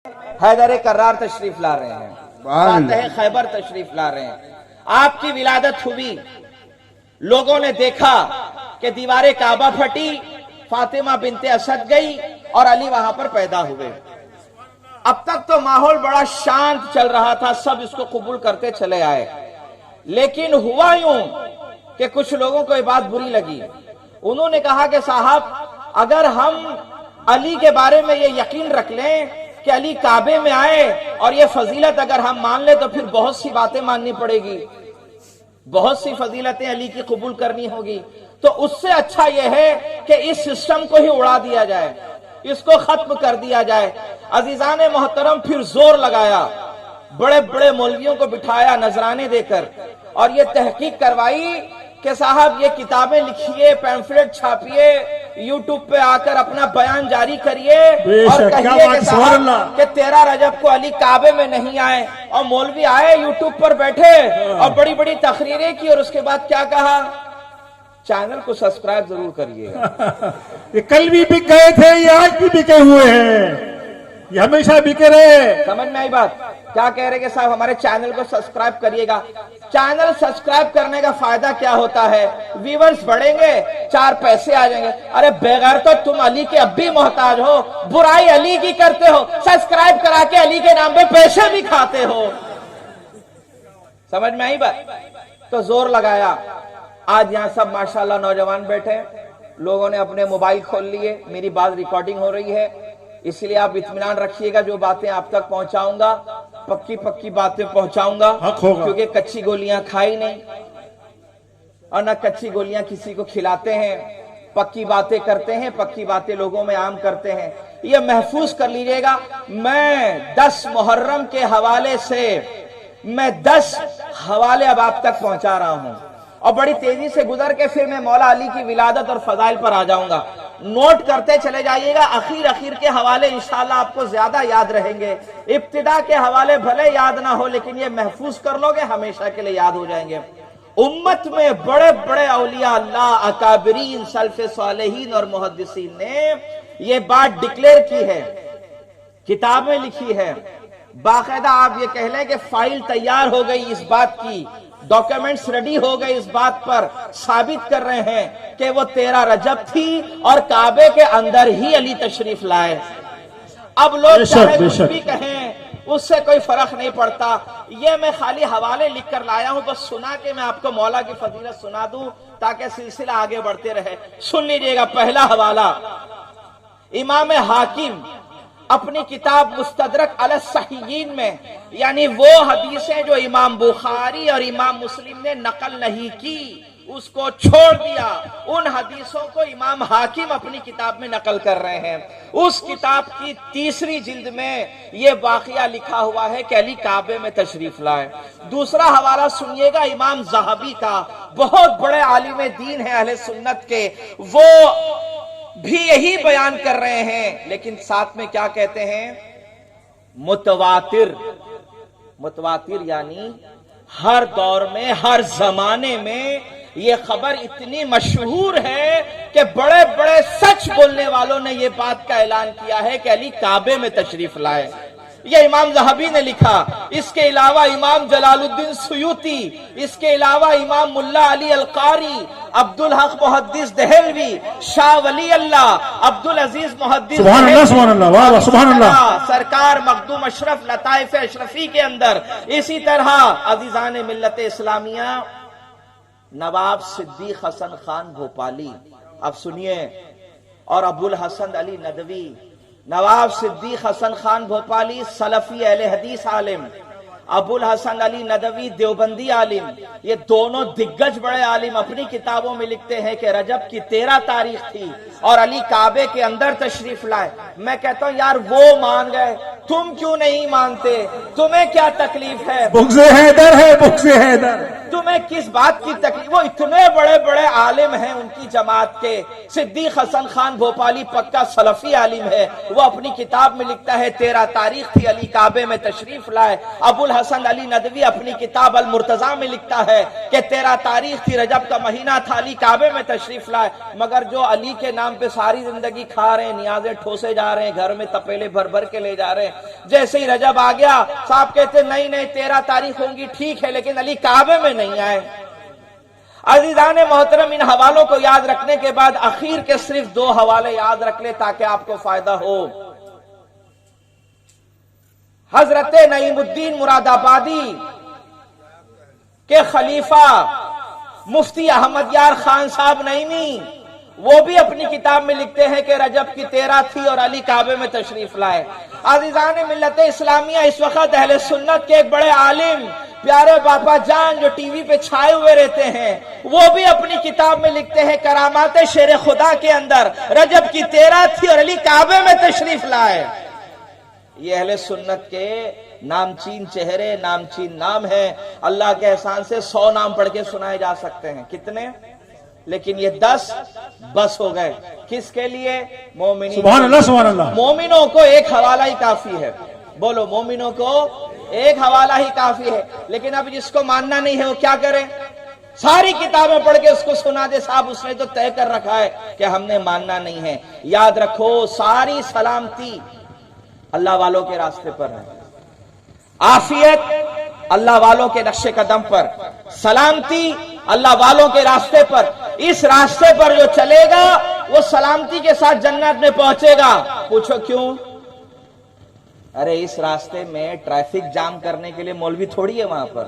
حیدر کرار تشریف لا رہے ہیں، فاتح خیبر تشریف لا رہے ہیں. آپ کی ولادت ہوئی، لوگوں نے دیکھا کہ دیوار کعبہ پھٹی، فاطمہ بنت اسد گئی اور علی وہاں پر پیدا ہوئے. اب تک تو ماحول بڑا شانت چل رہا تھا، سب اس کو قبول کرتے چلے آئے. لیکن ہوا یوں کہ کچھ لوگوں کو یہ بات بری لگی. انہوں نے کہا کہ صاحب اگر ہم علی کے بارے میں یہ یقین رکھ لیں کہ علی کعبے میں آئے اور یہ فضیلت اگر ہم مان لیں تو پھر بہت سی باتیں ماننی پڑے گی، بہت سی فضیلتیں علی کی قبول کرنی ہوگی. تو اس سے اچھا یہ ہے کہ اس سسٹم کو ہی اڑا دیا جائے، اس کو ختم کر دیا جائے. عزیزان محترم پھر زور لگایا، بڑے بڑے مولویوں کو بٹھایا نذرانے دے کر اور یہ تحقیق کروائی کہ صاحب یہ کتابیں لکھیے، پیمفلیٹ چھاپیے، یوٹیوب پہ آ کر اپنا بیان جاری کریے اور کہیے کہ صاحب کہ 13 رجب کو علی کعبے میں نہیں آئے. اور مولوی آئے یوٹیوب پر بیٹھے اور بڑی بڑی تقریریں کی اور اس کے بعد کیا کہا؟ چینل کو سبسکرائب ضرور کریے. یہ کل بھی بک گئے تھے، یہ آج بھی بکے ہوئے ہیں، یہ ہمیشہ بکے رہے. سمجھ میں آئی بات؟ کیا کہہ رہے کہ صاحب ہمارے چینل کو سبسکرائب کریے گا. چینل سبسکرائب کرنے کا فائدہ کیا ہوتا ہے؟ ویورز بڑھیں گے، 4 پیسے آ جائیں گے. ارے بغیر تو تم علی کے اب بھی محتاج ہو، برائی علی کی کرتے ہو، سبسکرائب کرا کے علی کے نام پہ پیسے بھی کھاتے ہو. سمجھ میں آئی بات؟ تو زور لگایا. آج یہاں سب ماشاءاللہ نوجوان بیٹھے، لوگوں نے اپنے موبائل کھول لیے، میری بات ریکارڈنگ ہو رہی ہے، اس لیے آپ اطمینان رکھیے گا جو باتیں آپ تک پہنچاؤں گا پکی باتیں پہنچاؤں گا، کیونکہ کچی گولیاں کھائی نہیں اور نہ کچی گولیاں کسی کو کھلاتے ہیں. پکی باتیں کرتے ہیں، پکی باتیں لوگوں میں عام کرتے ہیں. یہ محفوظ کر لیجئے گا. میں 10 محرم کے حوالے سے 10 حوالے اب آپ تک پہنچا رہا ہوں اور بڑی تیزی سے گزر کے پھر میں مولا علی کی ولادت اور فضائل پر آ جاؤں گا. نوٹ کرتے چلے جائیے گا. اخیر کے حوالے انشاءاللہ آپ کو زیادہ یاد رہیں گے. ابتدا کے حوالے بھلے یاد نہ ہو لیکن یہ محفوظ کر لو گے، ہمیشہ کے لیے یاد ہو جائیں گے. امت میں بڑے بڑے اولیاء اللہ، اکابرین، سلف صالحین اور محدثین نے یہ بات ڈکلیئر کی ہے، کتاب میں لکھی ہے. باقاعدہ آپ یہ کہہ لیں کہ فائل تیار ہو گئی اس بات کی، ڈاکیومنٹس ریڈی ہو گئے اس بات پر، ثابت کر رہے ہیں کہ وہ 13 رجب تھی اور کعبے کے اندر ہی علی تشریف لائے. اب لوگ چاہے کچھ بھی کہیں، اس سے کوئی فرق نہیں پڑتا. یہ میں خالی حوالے لکھ کر لایا ہوں، بس سنا کے میں آپ کو مولا کی فضیلت سنا دوں تاکہ سلسلہ آگے بڑھتے رہے. سن لیجئے گا. پہلا حوالہ امام حاکم اپنی کتاب مستدرک علی الصحیحین میں، یعنی وہ حدیثیں جو امام بخاری اور امام مسلم نے نقل نہیں کی، اس کو چھوڑ دیا، ان حدیثوں کو امام حاکم اپنی کتاب میں نقل کر رہے ہیں. اس کتاب کی 3 جلد میں یہ واقعہ لکھا ہوا ہے کہ علی کعبے میں تشریف لائے. دوسرا حوالہ سنیے گا امام ذہبی کا، بہت بڑے عالم دین ہیں اہل سنت کے، وہ بھی یہی بیان کر رہے ہیں لیکن ساتھ میں کیا کہتے ہیں؟ متواتر. متواتر یعنی ہر دور میں، ہر زمانے میں یہ خبر اتنی مشہور ہے کہ بڑے بڑے سچ بولنے والوں نے یہ بات کا اعلان کیا ہے کہ علی کعبے میں تشریف لائے. یہ امام ذہبی نے لکھا. اس کے علاوہ امام جلال الدین سیوطی، اس کے علاوہ امام ملا علی القاری، عبدالحق محدث دہلوی، شاہ ولی اللہ، عبدالعزیز محدث سبحان اللہ، سبحان اللہ، واہ واہ، سبحان اللہ، سرکار مخدوم اشرف لطائف اشرفی کے اندر. اسی طرح عزیزان ملت اسلامیہ نواب صدیق حسن خان بھوپالی، اب سنیے، اور ابو الحسن علی ندوی. نواب صدیق حسن خان بھوپالی سلفی اہل حدیث عالم، ابو الحسن علی ندوی دیوبندی عالم. یہ دونوں دگج بڑے عالم اپنی کتابوں میں لکھتے ہیں کہ رجب کی 13 تاریخ تھی اور علی کعبے کے اندر تشریف لائے. میں کہتا ہوں یار وہ مان گئے، تم کیوں نہیں مانتے؟ تمہیں کیا تکلیف ہے؟ بغض حیدر ہے، بغض حیدر. تمہیں کس بات کی تکلیف؟ وہ اتنے بڑے بڑے عالم ہیں ان کی جماعت کے. صدیق حسن خان بھوپالی پکا سلفی عالم ہے، وہ اپنی کتاب میں لکھتا ہے 13 تاریخ تھی علی کعبے میں تشریف لائے. ابو حسن علی ندوی اپنی کتاب المرتضی میں لکھتا ہے کہ 13 تاریخ تھی، رجب کا مہینہ تھا، علی کعبے میں تشریف لائے، مگر جو علی کے نام پہ ساری زندگی کھا رہے ہیں، نیازیں ٹھوسے جا رہے ہیں، گھر میں تپیلے بھر بھر کے لے جا رہے ہیں، جیسے ہی رجب آ گیا صاحب کہتے نہیں 13 تاریخ ہوں گی ٹھیک ہے، لیکن علی کعبے میں نہیں آئے۔ عزیزان محترم، ان حوالوں کو یاد رکھنے کے بعد اخیر کے صرف 2 حوالے یاد رکھ لے تاکہ آپ کو فائدہ ہو۔ حضرت نعیم الدین مراد آبادی کے خلیفہ مفتی احمد یار خان صاحب نعیمی، وہ بھی اپنی کتاب میں لکھتے ہیں کہ رجب کی 13 تھی اور علی کعبے میں تشریف لائے۔ عزیزان ملت اسلامیہ، اس وقت اہل سنت کے ایک بڑے عالم پیارے باپا جان جو ٹی وی پہ چھائے ہوئے رہتے ہیں، وہ بھی اپنی کتاب میں لکھتے ہیں کرامات شیر خدا کے اندر رجب کی 13 تھی اور علی کعبے میں تشریف لائے۔ یہ اہل سنت کے نامچین چہرے، نامچین نام ہے۔ اللہ کے احسان سے 100 نام پڑھ کے سنائے جا سکتے ہیں، کتنے؟ لیکن یہ 10 بس ہو گئے۔ کس کے لیے؟ مومنین۔ سبحان اللہ سبحان اللہ۔ مومنوں کو ایک حوالہ ہی کافی ہے، بولو مومنوں کو ایک حوالہ ہی کافی ہے۔ لیکن اب جس کو ماننا نہیں ہے وہ کیا کرے؟ ساری کتابیں پڑھ کے اس کو سنا دے، صاحب اس نے تو طے کر رکھا ہے کہ ہم نے ماننا نہیں ہے۔ یاد رکھو، ساری سلامتی اللہ والوں کے راستے پر ہے، عافیت اللہ والوں کے نقش قدم پر، سلامتی اللہ والوں کے راستے پر۔ اس راستے پر جو چلے گا وہ سلامتی کے ساتھ جنت میں پہنچے گا۔ پوچھو کیوں؟ ارے اس راستے میں ٹریفک جام کرنے کے لیے مولوی تھوڑی ہے وہاں پر،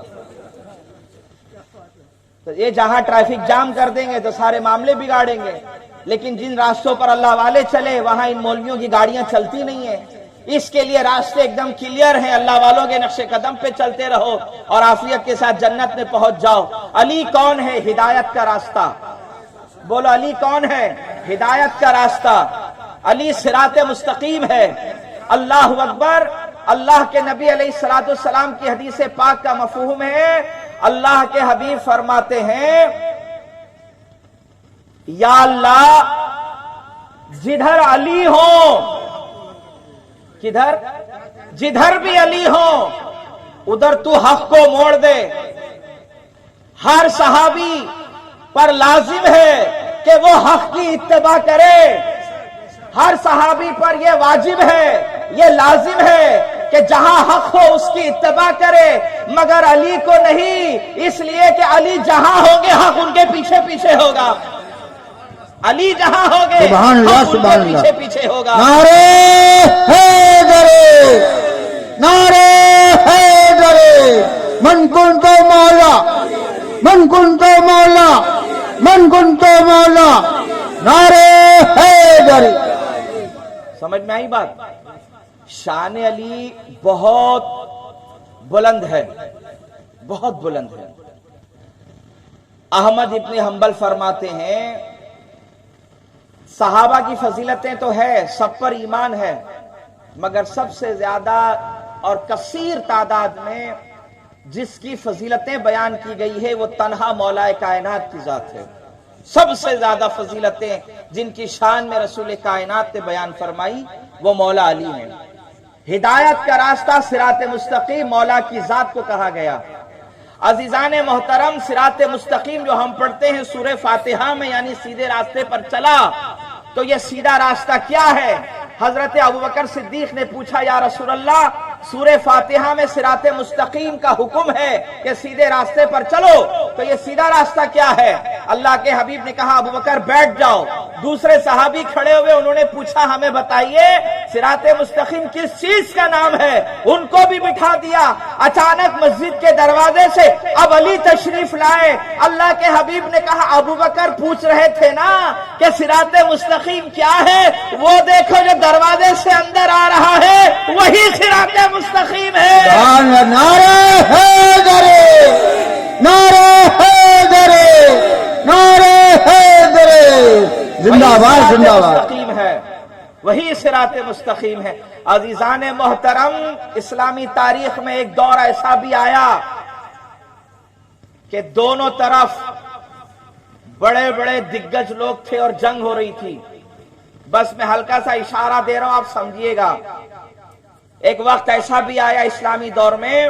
تو یہ جہاں ٹریفک جام کر دیں گے تو سارے معاملے بگاڑیں گے۔ لیکن جن راستوں پر اللہ والے چلے وہاں ان مولویوں کی گاڑیاں چلتی نہیں ہیں۔ اس کے لیے راستے ایک دم کلیئر ہیں، اللہ والوں کے نقش قدم پہ چلتے رہو اور عافیت کے ساتھ جنت میں پہنچ جاؤ۔ علی کون ہے؟ ہدایت کا راستہ۔ بولو علی کون ہے؟ ہدایت کا راستہ۔ علی صراط مستقیم ہے۔ اللہ اکبر۔ اللہ کے نبی علیہ الصلوۃ والسلام کی حدیث پاک کا مفہوم ہے، اللہ کے حبیب فرماتے ہیں یا اللہ جدھر علی ہو، کدھر؟ جدھر بھی علی ہو ادھر تو حق کو موڑ دے۔ ہر صحابی پر لازم ہے کہ وہ حق کی اتباع کرے، ہر صحابی پر یہ واجب ہے، یہ لازم ہے کہ جہاں حق ہو اس کی اتباع کرے، مگر علی کو نہیں، اس لیے کہ علی جہاں ہوں گے حق ان کے پیچھے پیچھے ہوگا۔ علی جہاں ہوگے سبحان اللہ حق ان سبحان کے اللہ۔ پیچھے پیچھے ہوگا۔ نعرے حیدر، نعرے حیدر، من کنت مولا، من کنت مولا، من کنت مولا، نعرے حیدر۔ سمجھ میں آئی بات؟ شان علی بہت بلند ہے، بہت بلند ہے۔ احمد ابن حنبل فرماتے ہیں صحابہ کی فضیلتیں تو ہے، سب پر ایمان ہے، مگر سب سے زیادہ اور کثیر تعداد میں جس کی فضیلتیں بیان کی گئی ہے وہ تنہا مولا کائنات کی ذات ہے۔ سب سے زیادہ فضیلتیں جن کی شان میں رسول کائنات نے بیان فرمائی وہ مولا علی ہیں۔ ہدایت کا راستہ صراط مستقیم مولا کی ذات کو کہا گیا۔ عزیزان محترم، صراط مستقیم جو ہم پڑھتے ہیں سورہ فاتحہ میں، یعنی سیدھے راستے پر چلا، تو یہ سیدھا راستہ کیا ہے؟ حضرت ابوبکر صدیق نے پوچھا یا رسول اللہ، سورہ فاتحہ میں صراط مستقیم کا حکم ہے کہ سیدھے راستے پر چلو، تو یہ سیدھا راستہ کیا ہے؟ اللہ کے حبیب نے کہا ابوبکر بیٹھ جاؤ۔ دوسرے صحابی کھڑے ہوئے، انہوں نے پوچھا ہمیں بتائیے صراط مستقیم کس چیز کا نام ہے؟ ان کو بھی بٹھا دیا۔ اچانک مسجد کے دروازے سے اب علی تشریف لائے۔ اللہ کے حبیب نے کہا ابوبکر پوچھ رہے تھے نا کہ صراط مستقیم کیا ہے، وہ دیکھو جو دروازے سے اندر آ رہا ہے وہی صراط مستقیم ہے۔ نعرہ حیدر، نعرہ حیدر، نعرہ حیدر، زندہ باد زندہ باد۔ مستقیم ہے، وہی صراط مستقیم ہے۔ عزیزان محترم، اسلامی تاریخ میں ایک دور ایسا بھی آیا کہ دونوں طرف بڑے بڑے دگج لوگ تھے اور جنگ ہو رہی تھی۔ بس میں ہلکا سا اشارہ دے رہا ہوں، آپ سمجھیے گا۔ ایک وقت ایسا بھی آیا اسلامی دور میں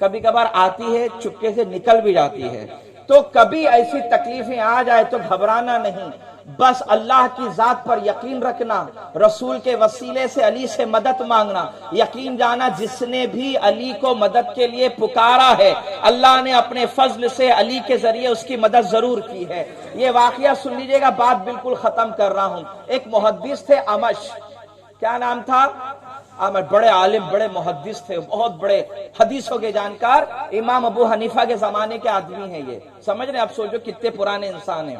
کبھی کبھار آتی ہے چپکے سے نکل بھی جاتی ہے. تو کبھی ایسی تکلیفیں آ جائے تو گھبرانا نہیں، بس اللہ کی ذات پر یقین رکھنا، رسول کے وسیلے سے علی سے مدد مانگنا، یقین جانا جس نے بھی علی کو مدد کے لیے پکارا ہے اللہ نے اپنے فضل سے علی کے ذریعے اس کی مدد ضرور کی ہے. یہ واقعہ سن لیجئے گا، بات بالکل ختم کر رہا ہوں. ایک محدث تھے امش، کیا نام تھا؟ بڑے عالم، بڑے محدث تھے، بہت بڑے حدیثوں کے جانکار، امام ابو حنیفہ کے زمانے کے آدمی ہیں. یہ سمجھ رہے، اب سوچو کتنے پرانے انسان ہیں.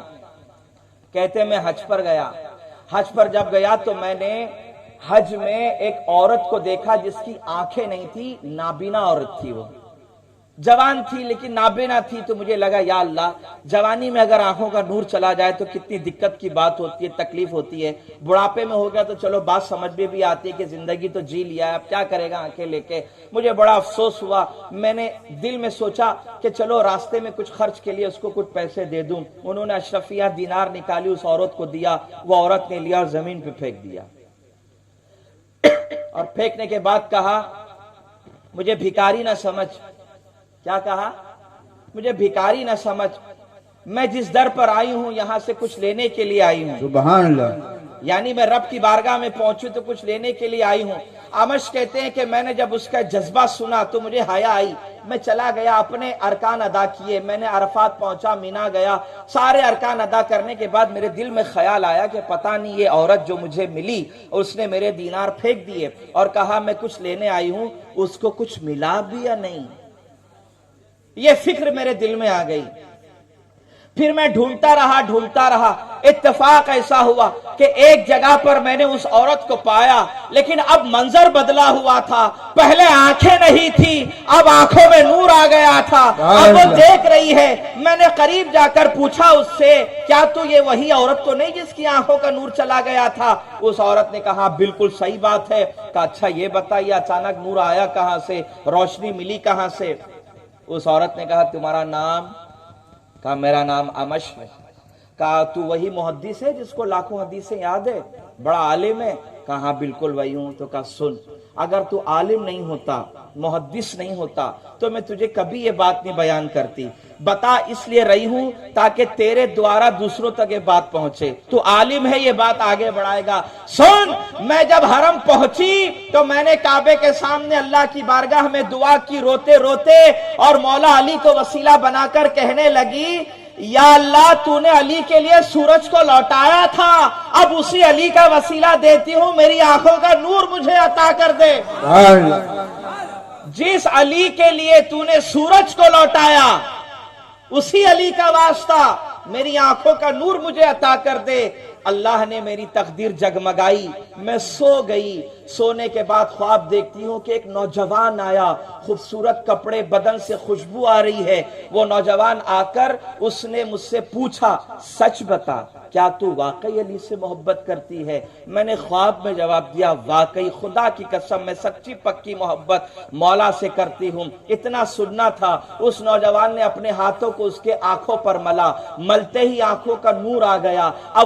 کہتے میں حج پر گیا، حج پر جب گیا تو میں نے حج میں ایک عورت کو دیکھا جس کی آنکھیں نہیں تھی، نابینا عورت تھی. وہ جوان تھی لیکن نابینا تھی. تو مجھے لگا یا اللہ، جوانی میں اگر آنکھوں کا نور چلا جائے تو کتنی دقت کی بات ہوتی ہے، تکلیف ہوتی ہے. بڑھاپے میں ہو گیا تو چلو بات سمجھ میں بھی آتی ہے کہ زندگی تو جی لیا ہے، اب کیا کرے گا آنکھیں لے کے. مجھے بڑا افسوس ہوا. میں نے دل میں سوچا کہ چلو راستے میں کچھ خرچ کے لیے اس کو کچھ پیسے دے دوں. انہوں نے اشرفیہ دینار نکالی، اس عورت کو دیا. وہ عورت نے لیا اور زمین پہ پھینک دیا، اور پھینکنے کے بعد کہا مجھے بھکاری نہ سمجھ. کیا کہا؟ مجھے بھکاری نہ سمجھ، میں جس در پر آئی ہوں یہاں سے کچھ لینے کے لیے آئی ہوں. سبحان اللہ. یعنی میں رب کی بارگاہ میں پہنچوں تو کچھ لینے کے لیے آئی ہوں. آمش کہتے ہیں کہ میں نے جب اس کا جذبہ سنا تو مجھے حیا آئی. میں چلا گیا، اپنے ارکان ادا کیے. میں نے عرفات پہنچا، مینا گیا، سارے ارکان ادا کرنے کے بعد میرے دل میں خیال آیا کہ پتہ نہیں یہ عورت جو مجھے ملی اس نے میرے دینار پھینک دیے، اور کہا میں کچھ لینے آئی ہوں، اس کو کچھ ملا بھی یا نہیں. یہ فکر میرے دل میں آ گئی. پھر میں ڈھونڈتا رہا. اتفاق ایسا ہوا کہ ایک جگہ پر میں نے اس عورت کو پایا، لیکن اب منظر بدلا ہوا تھا. پہلے آنکھیں نہیں تھی، اب آنکھوں میں نور آ گیا تھا. اب وہ دیکھ رہی ہے. میں نے قریب جا کر پوچھا اس سے، کیا تو یہ وہی عورت تو نہیں جس کی آنکھوں کا نور چلا گیا تھا؟ اس عورت نے کہا بالکل صحیح بات ہے. کہا اچھا یہ بتائیے اچانک نور آیا کہاں سے، روشنی ملی کہاں سے؟ اس عورت نے کہا تمہارا نام؟ کہا میرا نام امش ہے. کہا تو وہی محدث ہے جس کو لاکھوں حدیثیں یاد ہے، بڑا عالم ہے؟ کہا ہاں بالکل وہی ہوں. تو کہا سن، اگر تو عالم نہیں ہوتا، محدث نہیں ہوتا تو میں تجھے کبھی یہ بات نہیں بیان کرتی. بتا اس لیے رہی ہوں تاکہ تیرے دوارا دوسروں تک یہ بات پہنچے. تو عالم ہے، یہ بات آگے بڑھائے گا. سن، میں جب حرم پہنچی تو میں نے کعبے کے سامنے اللہ کی بارگاہ میں دعا کی روتے روتے، اور مولا علی کو وسیلہ بنا کر کہنے لگی یا اللہ تو نے علی کے لیے سورج کو لوٹایا تھا، اب اسی علی کا وسیلہ دیتی ہوں، میری آنکھوں کا نور مجھے عطا کر دے. جس علی کے لیے تو نے سورج کو لوٹایا، اسی علی کا واسطہ میری آنکھوں کا نور مجھے عطا کر دے. اللہ نے میری تقدیر جگمگائی. میں سو گئی. سونے کے بعد خواب دیکھتی ہوں کہ ایک نوجوان آیا، خوبصورت کپڑے، بدن سے خوشبو آ رہی ہے. وہ نوجوان آ کر اس نے مجھ سے پوچھا سچ بتا کیا تو واقعی علی سے محبت کرتی ہے؟ میں نے خواب میں جواب دیا واقعی، خدا کی قسم میں سچی پکی محبت مولا سے کرتی ہوں. اتنا سننا تھا. اس نوجوان نے اپنے ہاتھوں کو اس کے آنکھوں پر ملا. ملتے ہی آنکھوں کا نور آ گیا. اب